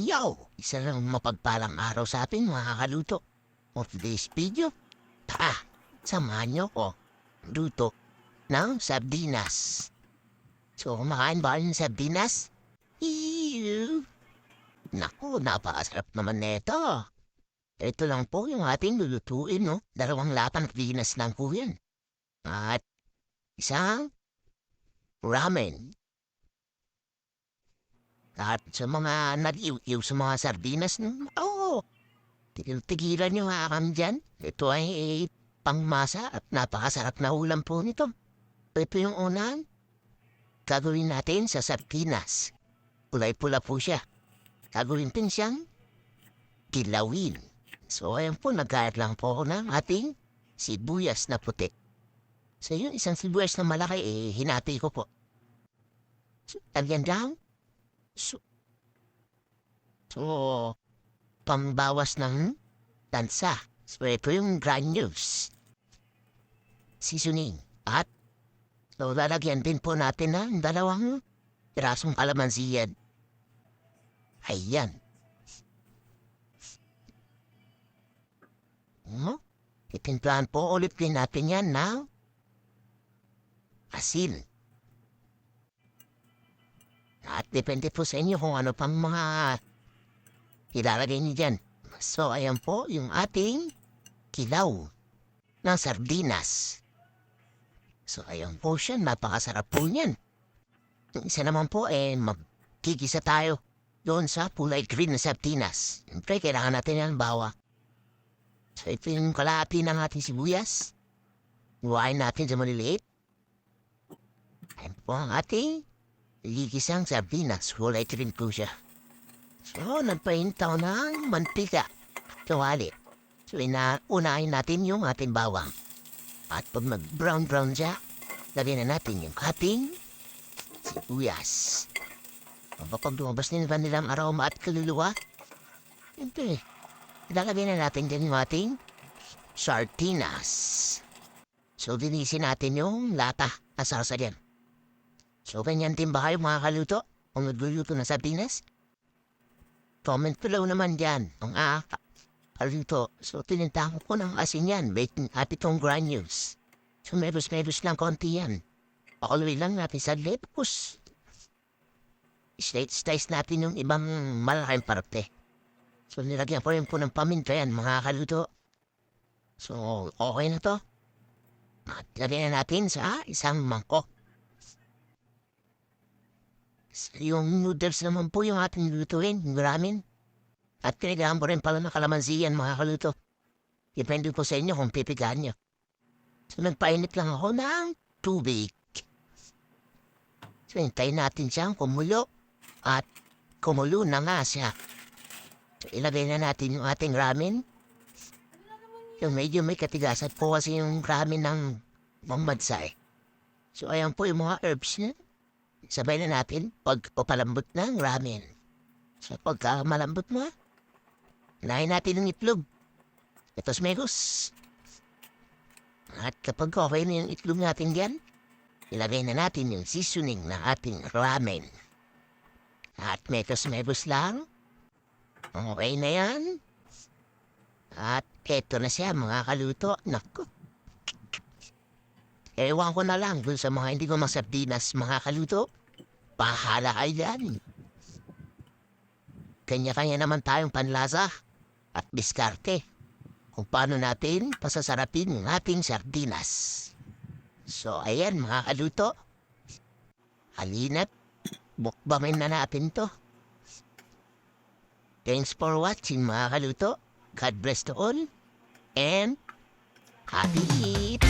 Yo! Isa lang mapagpalang araw sa atin mga kaluto. For today's video, samahan niyo ko luto ng sardinas. So, kumakain ba kayo ng sardinas? Ew! Naku, napakasarap naman nito. Ito lang po yung ating lulutuin, no? 2 latang sardinas lang po yan. At isang ramen. At sa mga nag-iw-iw sa mga sardinas, tigil-tigilan nyo nga kami dyan. Ito ay pangmasa at napakasarap na ulam po nito. Ito yung unang gagawin natin sa sardinas. Kulay-pula po siya. Gagawin din siyang kilawin. So ayan po, nagkayat lang po ako ng ating sibuyas na puti. So yun, isang sibuyas na malaki, hinati ko po. So, lagyan lang. So, pambawas ng tansa. So, ito yung granules. Seasoning. At, so, lalagyan din po natin ng 2 pirasong kalamansi yan. Ayan. Itimplahan po ulit din natin yan ng asin. At depende po sa inyo kung ano pang mga ilalagay niyo dyan. So, ayan po yung ating kilaw ng sardinas. So, ayan po siya. Napakasarap po niyan. Yung isa naman po, magkikisa tayo doon sa kulay green na sardinas. Siyempre, kailangan natin yan bawa. So, ito yung kalahati ng ating sibuyas. Buhayin natin sa maliliit. Ayan po ang ating ligisang sardinas, kulay green po siya. So, nagpahintaw ng mantika. Kawali. So, unahin natin yung ating bawang. At pag mag-brown siya, lagyan na natin yung ating sibuyas. Kapag lumabas din ba nilang aroma at kaluluwa, siyempre, ilalagay na natin din yung ating sardinas. So, dinisin natin yung lata na sasayan. So, ganyan din ba kayo mga kaluto? Kung nagluluto ng sardinas? Comment below naman dyan ang kaluto. So, tinintako ko ng asin yan. Baking at itong granules. So, meros lang konti yan. Pakuloy lang natin sa lepus. Slice natin yung ibang malaking parte. So, nilagyan ko rin po ng paminta yan mga kaluto. So, okay na to. At lagyan na natin sa isang mangkok. Yung noodles naman po yung ating lutuin, yung ramen. At pinagahan po rin pala ng kalamansi yan mga kaluto. Depende po sa inyo kung pipigaan nyo. So nagpainit lang ako ng tubig. So hintayin natin siyang kumulo. At kumulo na nga siya. So ilagay na natin yung ating ramen. Yung medyo may katigasan po kasi yung ramen ng mamadsay. So ayan po yung mga herbs niya. Sabay na natin pagpapalambot ng ramen. So pagka malambot mo, hinahin natin ng itlog. Ito's meros. At kapag okay na yung itlog natin dyan, ilagay na natin yung seasoning ng ating ramen. At meros lang. Okay na yan. At eto na siya mga kaluto. Naku. Ewan ko na lang dun sa mga hindi ko masardinas mga kaluto. Bahala kayo dyan. Kanya-kanya naman tayong panlasa at diskarte kung paano natin pasasarapin yung ating sardinas. So, ayan mga kaluto. Halina't mukbangin na natin to. Thanks for watching mga kaluto. God bless to all. And happy eat!